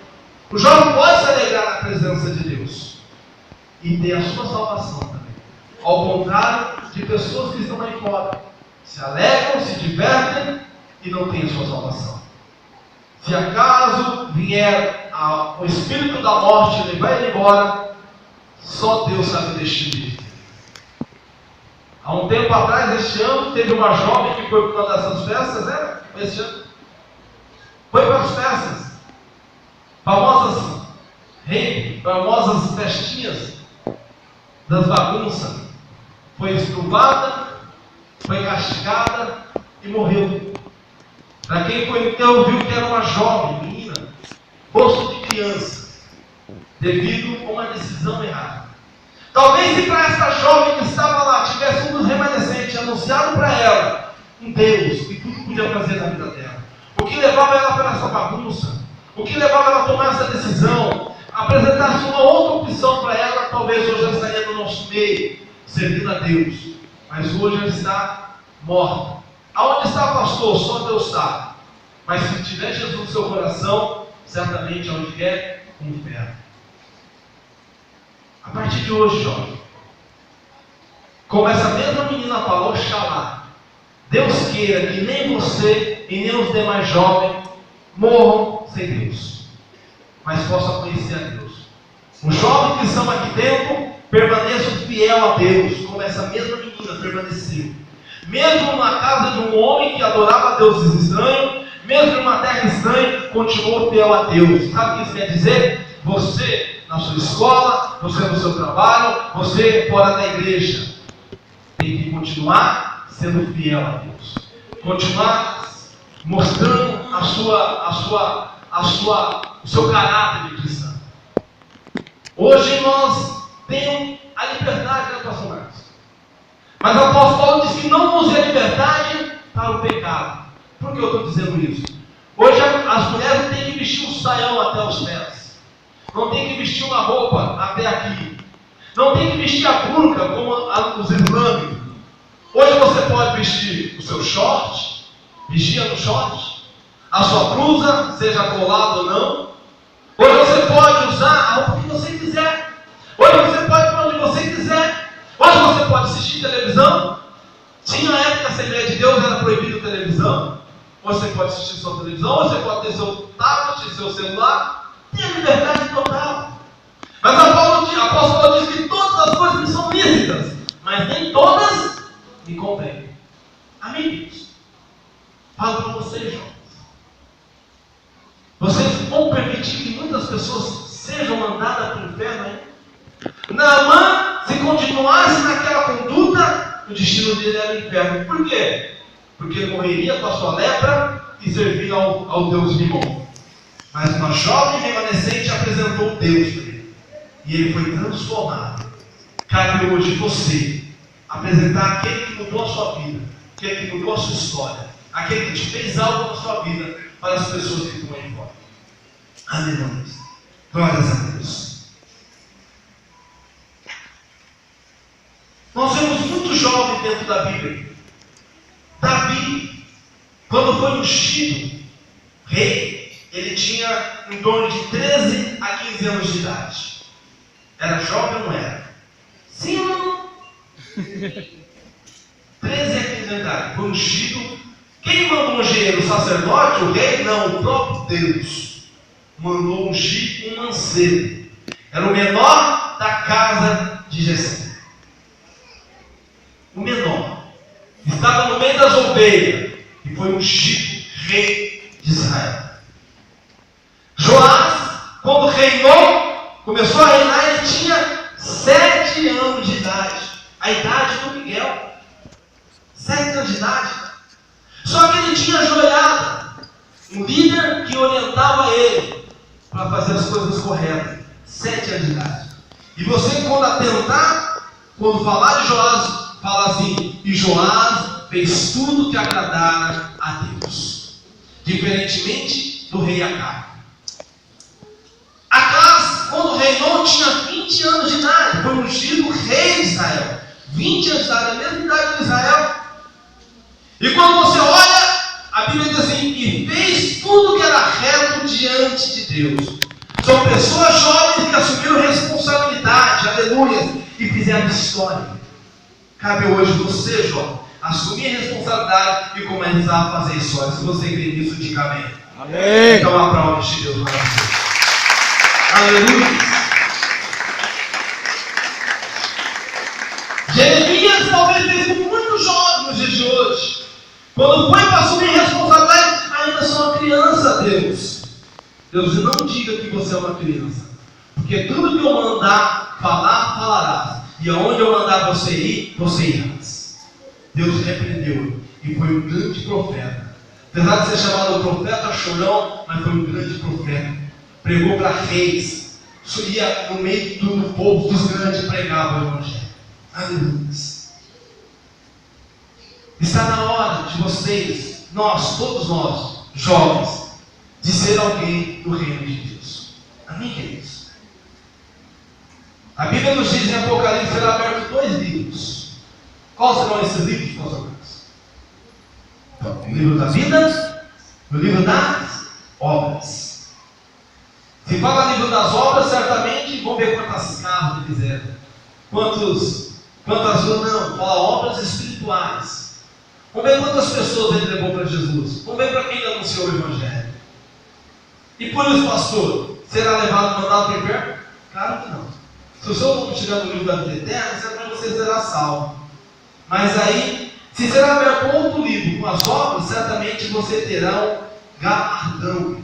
O jovem pode se alegrar na presença de Deus e ter a sua salvação também. Ao contrário de pessoas que estão aí fora, se alegram, se divertem e não têm a sua salvação. Se acaso vier o espírito da morte e levar ele embora, só Deus sabe o destino dele. Há um tempo atrás, este ano, teve uma jovem que foi para uma dessas festas, né? Este ano. Foi para as festas. Famosas festinhas das bagunças. Foi estruvada, foi castigada e morreu. Para quem foi então, viu que era uma jovem, menina, rosto de criança, devido a uma decisão errada. Talvez se para essa jovem que estava lá, tivesse um dos remanescentes anunciado para ela um Deus que tudo podia fazer na vida dela, o que levava ela para essa bagunça, o que levava ela a tomar essa decisão, apresentasse uma outra opção para ela, talvez hoje ela estaria no nosso meio, servindo a Deus, mas hoje ela está morta. Aonde está, pastor? Só Deus sabe. Mas se tiver Jesus no seu coração, certamente aonde quer, o inferno. A partir de hoje, jovem, como essa mesma menina falou, Oxalá, Deus queira que nem você e nem os demais jovens morram sem Deus, mas possam conhecer a Deus. Os jovens que estão aqui dentro permaneçam fiel a Deus, como essa mesma menina permaneceu. Mesmo na casa de um homem que adorava a Deus estranho, mesmo em uma terra estranha, continuou fiel a Deus. Sabe o que isso quer dizer? Você na sua escola, você no seu trabalho, você fora da igreja, tem que continuar sendo fiel a Deus. Continuar mostrando o seu caráter de cristão. Hoje nós temos a liberdade, né, pastor Marcos? Mas o apóstolo Paulo diz que não use a liberdade para o pecado. Por que eu estou dizendo isso? Hoje as mulheres têm que vestir um saião até os pés. Não tem que vestir uma roupa até aqui. Não tem que vestir a burca como os islâmicos. Hoje você pode vestir o seu short, vigia no short, a sua blusa, seja colada ou não. Hoje você pode usar a roupa que você quiser. Hoje você pode ir para onde você quiser. Hoje você pode assistir televisão. Tinha a época da Assembleia de Deus, era proibido televisão. Hoje você pode assistir sua televisão, hoje você pode ter seu tablet, seu celular. Tem a liberdade total. Mas o apóstolo Paulo diz que todas as coisas me são lícitas, mas nem todas me convêm. Amém, queridos? Falo para vocês, jovens. Vocês vão permitir que muitas pessoas sejam mandadas para o inferno, hein? Naamã, se continuasse naquela conduta, o destino dele era o inferno. Por quê? Porque ele morreria com a sua lepra e servia ao Deus Rimon. Mas uma jovem remanescente apresentou Deus para ele. E ele foi transformado. Cabe hoje você apresentar aquele que mudou a sua vida, aquele que mudou a sua história, aquele que te fez algo na sua vida, para as pessoas que estão aí fora. Aleluia. Glórias a Deus. Nós vemos muitos jovens dentro da Bíblia. Davi, quando foi ungido rei, ele tinha em torno de 13 a 15 anos de idade. Era jovem ou não era? Sim ou não? 13 a 15 anos de idade. Foi ungido. Quem mandou ungir? O sacerdote, o rei? Não, o próprio Deus mandou ungir um mancebo. Era o menor da casa de Jessé. O menor. Estava no meio das ovelhas e foi ungido rei de Israel. Joás, quando reinou, começou a reinar, ele tinha 7 anos de idade. A idade do Miguel. 7 anos de idade. Só que ele tinha joelhada. Um líder que orientava ele para fazer as coisas corretas. 7 anos de idade. E você, quando atentar, quando falar de Joás, fala assim: e Joás fez tudo que agradara a Deus. Diferentemente do rei Acabe. Acas, quando reinou, tinha 20 anos de idade. Foi ungido rei de Israel. 20 anos de idade, a mesma idade de Israel. E quando você olha, a Bíblia diz assim: e fez tudo que era reto diante de Deus. São pessoas jovens que assumiram responsabilidade, aleluia, e fizeram história. Cabe hoje você, jovem, assumir a responsabilidade e começar a fazer história. Se você crê nisso, diga amém. Amém. Então aplaude de Deus para você. Aleluia. Jeremias talvez fez com muitos jovens nos dias de hoje. Quando foi para assumir responsabilidade, ainda sou uma criança, Deus. Deus, não diga que você é uma criança. Porque tudo que eu mandar falar, falarás. E aonde eu mandar você ir, você irás. Deus repreendeu. E foi um grande profeta. Apesar de ser chamado profeta chorão, mas foi um grande profeta. Pregou para reis. Ia no meio do povo dos grandes, pregava o evangelho. Aleluia. Está na hora de vocês, nós, todos nós, jovens, de ser alguém do reino de Deus. Amém, queridos? A Bíblia nos diz em Apocalipse será aberto 2 livros. Quais serão esses livros, pastor Marcos? O livro da vida e o livro das obras. Se fala livro das obras, certamente vão ver quantas casas ele fizeram. Quantas não, fala obras espirituais. Vamos ver quantas pessoas ele levou para Jesus. Vamos ver para quem ele anunciou o Evangelho. E por isso, pastor, será levado, mandado para o inferno? Claro que não. Se o seu nome estiver no livro da vida eterna, certamente você será salvo. Mas aí, se será aberto outro livro com as obras, certamente você terá um galardão.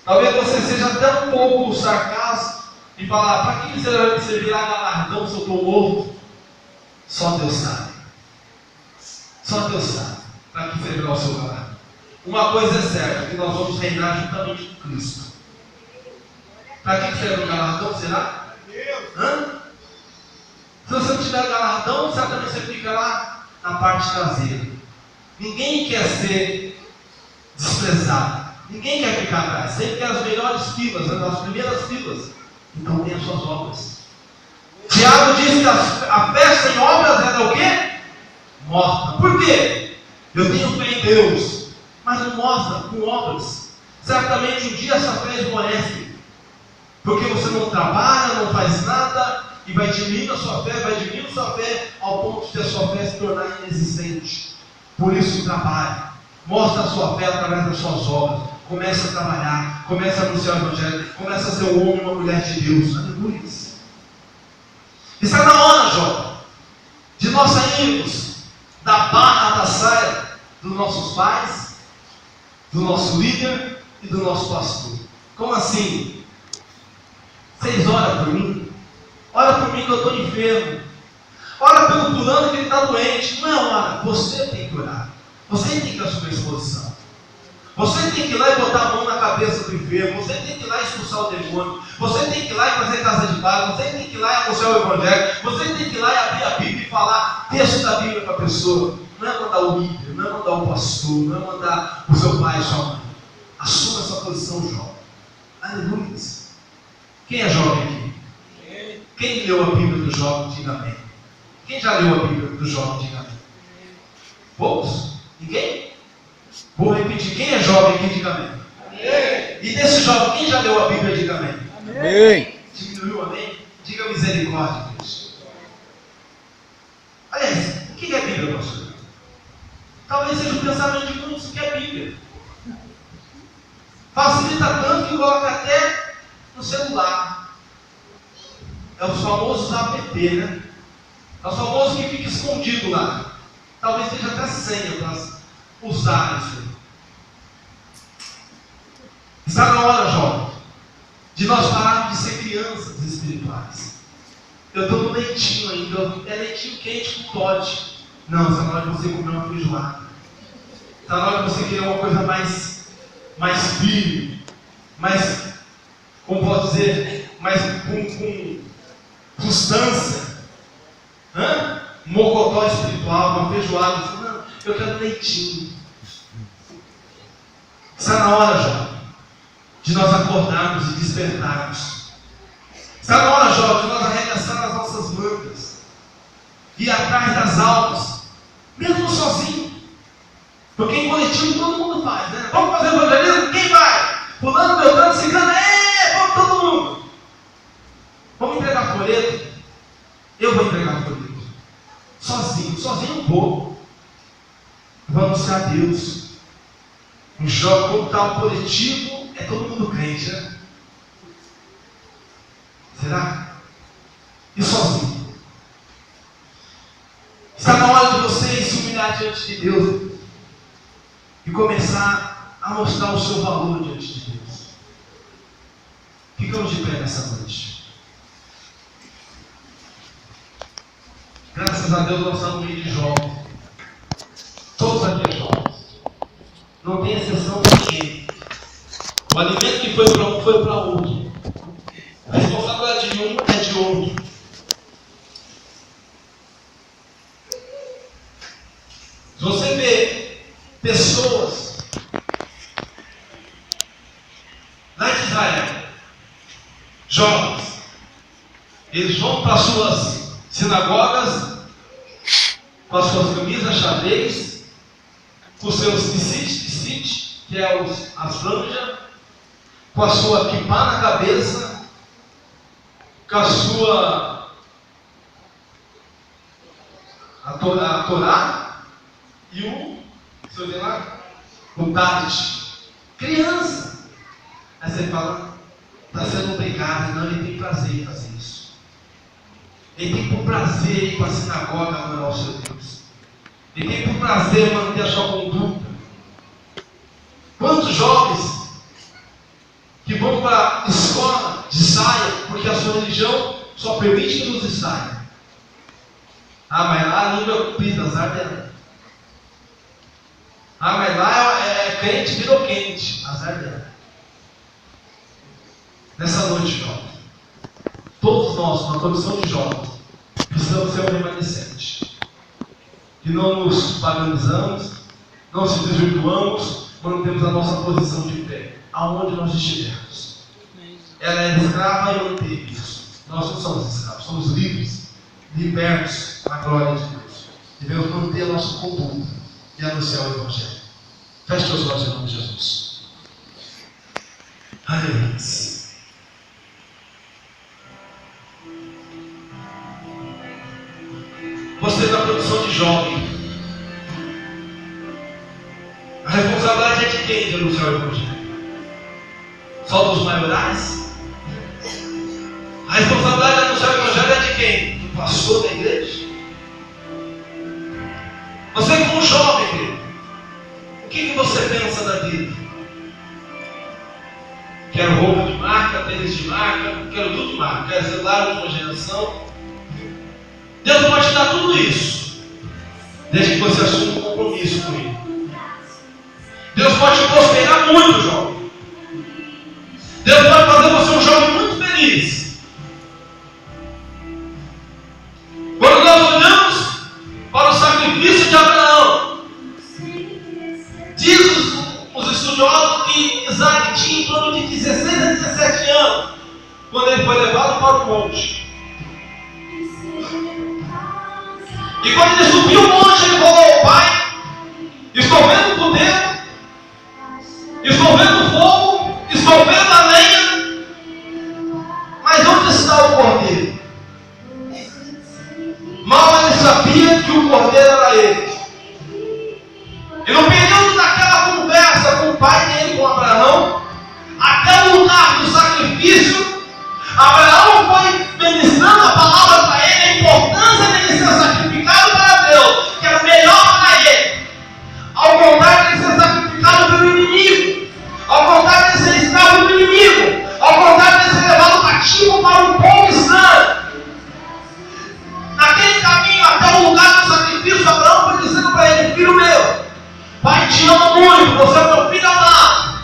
Talvez você seja até um pouco sarcástico e falar: para que servirá galardão se eu estou morto? Só Deus sabe. Só Deus sabe para que servirá o seu galardão. Uma coisa é certa, que nós vamos reinar juntamente com Cristo. Para que serve o galardão? Será? Hã? Se você não tiver galardão, certamente você fica lá na parte traseira. Ninguém quer ser desprezado. Ninguém quer ficar atrás. Sempre quer as melhores filas, as primeiras filas. Então tem as suas obras. Tiago diz que a fé sem obras é o quê? Morta. Por quê? Eu tenho fé em Deus, mas não mostra com obras. Certamente um dia essa fé esmorece. Porque você não trabalha, não faz nada, e vai diminuindo a sua fé, ao ponto de a sua fé se tornar inexistente. Por isso trabalhe. Mostra a sua fé através das suas obras. Começa a trabalhar, começa a anunciar o Evangelho, começa a ser um homem e uma mulher de Deus. Aleluia. Está na hora, jovem, de nós sairmos da barra da saia dos nossos pais, do nosso líder e do nosso pastor. Como assim? Vocês oram por mim? Ora por mim que eu estou enfermo. Ora pelo fulano que ele está doente. Não, ora, você tem que orar. Você tem que assumir a exposição. Você tem que ir lá e botar a mão na cabeça do enfermo. Você tem que ir lá e expulsar o demônio. Você tem que ir lá e fazer casa de paz. Você tem que ir lá e anunciar o Evangelho. Você tem que ir lá e abrir a Bíblia e falar texto da Bíblia para a pessoa. Não é mandar o líder, não é mandar o pastor, não é mandar o seu pai e sua mãe. Assuma essa posição, jovem. Aleluia. Quem é jovem aqui? Quem leu a Bíblia do jovem? Diga amém. Quem já leu a Bíblia do jovem? Diga amém. Poucos? Ninguém? Vou repetir. Quem é jovem aqui? Diga amém. Amém. E desse jovem, quem já leu a Bíblia? Diga amém. Amém. Diminuiu amém? Diga misericórdia, Deus. Aliás, o que é Bíblia, pastor? Talvez seja o pensamento de muitos que é Bíblia. Facilita tanto que coloca até no celular. É os famosos app, né? É os famosos que fica escondido lá. Talvez seja até senha para usar isso aí. Está na hora, jovem, de nós pararmos de ser crianças espirituais. Eu estou no leitinho ainda. É leitinho quente com Toddy. Não, está na hora de você comer uma feijoada. Está na hora de você querer uma coisa mais firme, mais, como posso dizer, mais com substância. Um mocotó espiritual, uma feijoada. Não, eu quero leitinho. Está na hora, jovem, de nós acordarmos e despertarmos. Está na hora, jovem, de nós arremessar as nossas mangas e ir atrás das almas, mesmo sozinho. Porque em coletivo todo mundo faz, né? Vamos fazer evangelismo? Quem vai? Fulano, Beltrano, Ciclano, vamos todo mundo. Vamos entregar folheto? Eu vou entregar folheto. Sozinho um pouco. Vamos anunciar a Deus. Um jogo como tal coletivo, é todo mundo crente, né? Será? E sozinho? Está na hora de você se humilhar diante de Deus e começar a mostrar o seu valor diante de Deus. Ficamos de pé nessa noite. Graças a Deus nós estamos no meio de jovens. Todos aqui jovens. Não tem exceção de ninguém. O alimento que foi para um foi para outro. A responsabilidade de um é de outro. Se você vê pessoas lá de Israel, jovens, eles vão para as suas sinagogas com as suas camisas xadrez, com os seus tzitzit, que é as franjas, com a sua kippá na cabeça, com a sua a Torá e o Tart. Criança. Aí você fala, está sendo obrigado. Não, ele tem prazer em fazer isso. Ele tem por prazer ir para a sinagoga adorar o seu Deus. Ele tem por prazer manter a sua conduta. Quantos jovens que vão para a escola de saia, porque a sua religião só permite que use saia. Ah, mas lá a língua é comprida, azar dela. Ah, mas lá é crente, virou quente, azar dela. Nessa noite, jovem, todos nós, uma comissão de jovens, precisamos ser um remanescente. Que não nos padronizamos, não se desvirtuamos, mantemos a nossa posição de pé, aonde nós estivermos. Ela é escrava e mantém isso. Nós não somos escravos, somos livres, libertos à glória de Deus. Devemos manter a nossa conduta e anunciar o Evangelho. Feche os olhos em nome de Jesus. Aleluia. Você na produção de jovem, a responsabilidade é de quem de anunciar o Evangelho? Só dos maiorais? A responsabilidade de anunciar o Evangelho é de quem? Do pastor da igreja? Você como jovem, querido, o que você pensa da vida? Quero roupa de marca, tênis de marca, quero tudo de marca, quero celular de uma geração. Deus pode te dar tudo isso, desde que você assuma um compromisso com Ele. Deus pode te prosperar muito, jovem. Deus pode fazer você um jovem muito feliz. Quando nós olhamos para o sacrifício de Abraão, diz os estudiosos que Isaac tinha em torno de 16 a 17 anos, quando ele foi levado para o monte. E quando ele subiu o monte, ele falou ao pai: estou vendo o poder, estou vendo o fogo, estou vendo a lenha, mas onde está o cordeiro? Mal ele sabia que o cordeiro era ele. E no período daquela conversa com o pai dele, com Abraão, até o lugar do sacrifício, Abraão foi ministrando a palavra para ele, a importância dele ser sacrificado para Deus, que era melhor para ele. Ao contrário de ser sacrificado pelo inimigo, ao contrário de ser escravo do inimigo, ao contrário de ser levado cativo para um povo estranho. Naquele caminho até o lugar do sacrifício, Abraão foi dizendo para ele: filho meu, pai te ama muito, você é meu filho amado.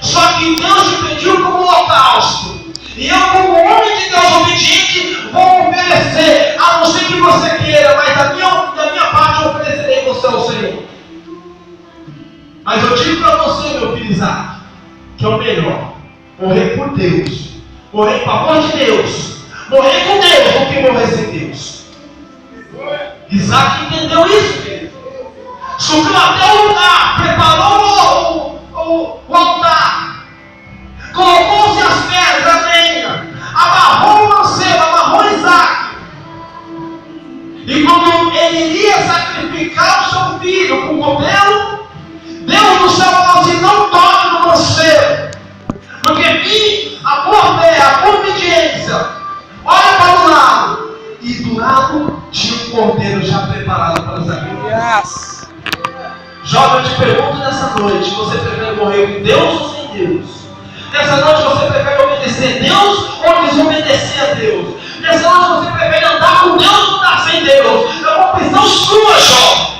Só que Deus te pediu como holocausto. E eu, como homem de Deus obediente, vou oferecer, a não ser que você queira, mas da minha parte eu oferecerei você ao Senhor. Mas eu digo para você, meu filho Isaac, que é o melhor morrer por Deus, morrer em favor de Deus, morrer com Deus do que morrer sem Deus. Isaac entendeu isso, querido. Subiu até o lugar, preparou o altar, colocou-se as pedras, a lenha, amarrou o mancebo, amarrou Isaac. E quando ele iria sacrificar o seu filho com o modelo, Deus do céu falou assim: não toque no mancebo, porque vi a boa fé, a obediência. Olha para o lado, e do lado tinha um cordeiro já preparado para o sacrifício. Jovem, eu te pergunto nessa noite: você prefere morrer com Deus ou sem Deus? Nessa noite você prefere obedecer a Deus ou desobedecer a Deus? Nessa noite você prefere andar com Deus ou andar sem Deus? É uma opção sua, jovem.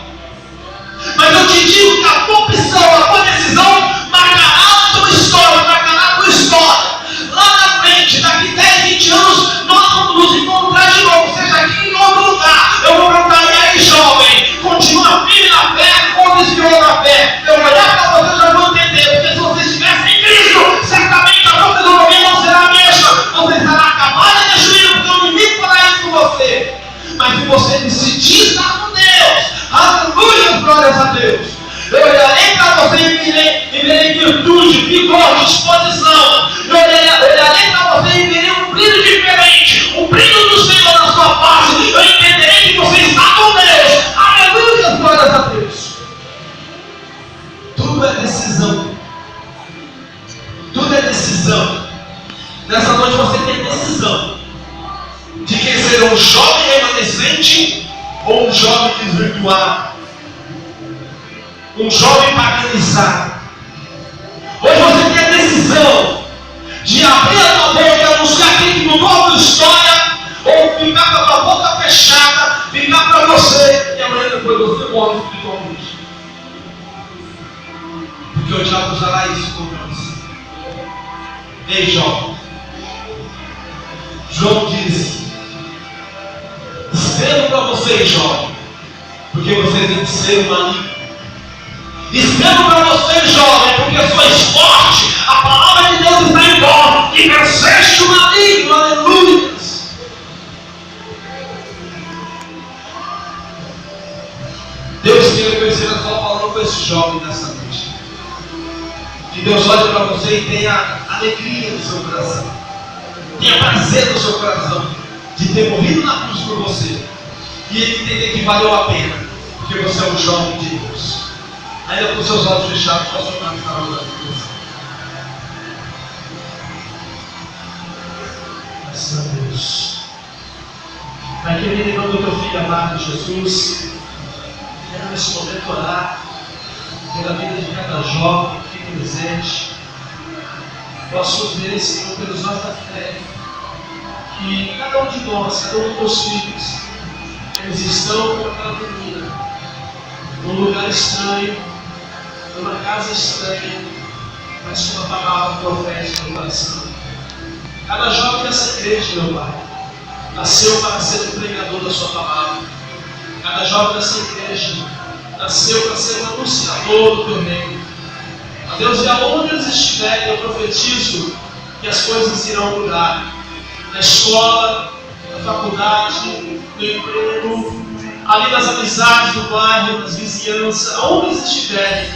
Mas eu te digo que a tua opção, a tua decisão marcará a tua história, marcará a tua história. Lá na frente, daqui 10, 20 anos, nós vamos nos encontrar de novo, seja aqui em outro lugar. Eu vou perguntar: e aí, jovem, continua firme na fé ou desviou na fé? Eu vou olhar para você e já vou entender, porque se você estivesse em Cristo, certamente a tua fisionomia não será a mesma. Você estará acabado e destruído, porque o inimigo fará isso com você. Mas se você decidir estar com Deus, aleluia, glórias a Deus, eu olharei para você e verei virtude, vigor, disposição. Eu olharei para você e verei um brilho diferente, o brilho do Senhor na sua face. Eu entenderei que você está com Deus. Aleluia, glórias a Deus. Tudo é decisão. Tudo é decisão. decisão. Nessa noite você tem decisão de quem será um jovem remanescente ou um jovem desvirtuado, um jovem paganizado. Hoje você tem a decisão de abrir a tua boca e anunciar quem que mudou a tua história, ou ficar com a tua boca fechada, ficar para você e amanhã depois você morre espiritualmente. Porque o diabo usará isso contra você. Ei, jovem. João disse: escrevo para vocês, jovem, porque vocês têm que ser maligno. Escrevo para vocês, jovem, porque sois forte, a palavra de Deus está em vós, e venceste o maligno. Aleluia. Deus queira conhecer a sua palavra com esse jovem nessa noite. Que Deus olhe para você e tenha alegria no seu coração, tenha prazer no seu coração de ter morrido na cruz por você, e ele entender que valeu a pena, porque você é um jovem de Deus. Ainda com seus olhos fechados, posso ficar na hora da Deus. Graças a Deus. Pai querido, em nome do teu filho amado Jesus, quero nesse momento orar pela vida de cada jovem aqui presente. Posso ver, Senhor, pelos olhos da fé, que cada um de nós, cada um dos teus filhos, eles estão com aquela menina, num lugar estranho, numa casa estranha, mas com uma palavra profética no coração. Cada jovem dessa igreja, meu Pai, nasceu para ser um pregador da sua palavra. Cada jovem dessa igreja nasceu para ser um anunciador do teu reino. Ó Deus, e aonde eles estiverem, eu profetizo que as coisas irão mudar. Na escola, na faculdade, no emprego, ali nas amizades do bairro, nas vizinhanças, aonde eles estiverem,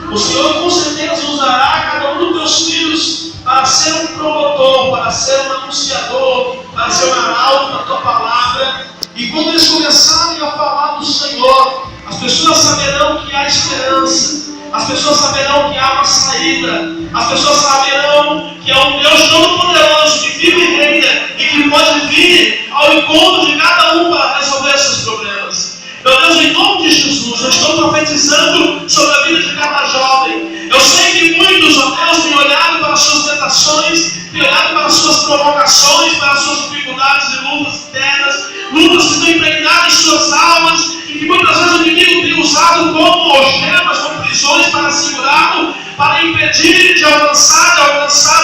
o Senhor com certeza usará cada um dos teus filhos para ser um promotor, para ser um anunciador, para ser um arauto da tua palavra. E quando eles começarem a falar do Senhor, as pessoas saberão que há esperança, as pessoas saberão que há uma saída, as pessoas saberão que há um Deus todo-poderoso que vive e reina e que pode vir ao encontro de cada um para resolver esses problemas. Meu Deus, em nome de Jesus, eu estou profetizando sobre a vida de cada jovem. Eu sei que muitos, ó Deus, têm olhado para as suas tentações, têm olhado para as suas provocações, para as suas dificuldades e lutas internas, lutas que estão impregnadas em suas almas, e que muitas vezes o inimigo tem usado como algemas, como prisões para segurá-lo, para impedir de alcançar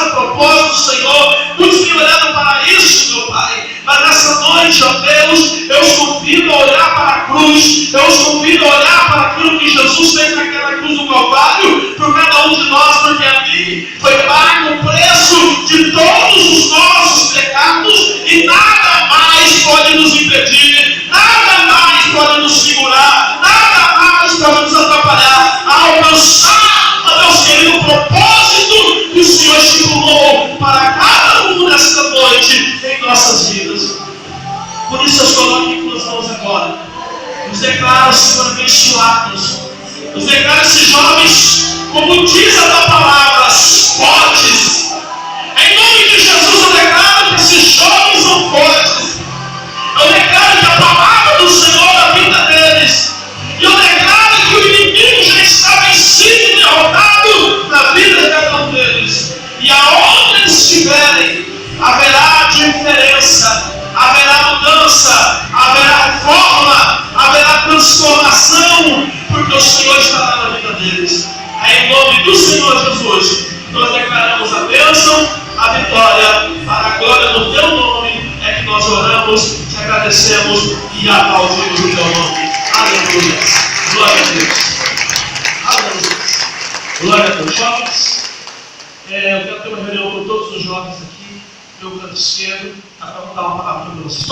o propósito do Senhor. Muitos têm olhado para isso, meu Pai, mas nessa noite, ó Deus, eu os convido a olhar para a cruz, eu os convido a olhar para aquilo que Jesus fez naquela cruz do Calvário, por cada um de nós, porque ali foi pago o preço de todos os nossos pecados, e nada mais pode nos impedir, nada mais pode nos segurar, nada mais pode nos atrapalhar a alcançar, ó Deus querido, o propósito que o Senhor estipulou para cada um nesta noite em nossas vidas. Por isso eu coloco em tuas mãos agora. Nos declaro, Senhor, abençoados. Nos declaro esses jovens, como diz a tua palavra, fortes. Em nome de Jesus eu declaro que esses jovens são fortes. Eu declaro que a palavra do Senhor na vida deles. E eu declaro que o inimigo já está vencido e derrotado na vida de cada um deles. E aonde eles estiverem, haverá diferença, haverá mudança, haverá reforma, haverá transformação, porque o Senhor estará na vida deles. Em nome do Senhor Jesus, nós declaramos a bênção, a vitória, para a glória do teu nome, é que nós oramos, te agradecemos e aplaudimos o teu nome. Aleluia. Glória a Deus. Aleluia. Glória a Deus. Jovens, eu quero ter uma reunião com todos os jovens aqui, meu canto esquerdo, para dar uma palavra para vocês.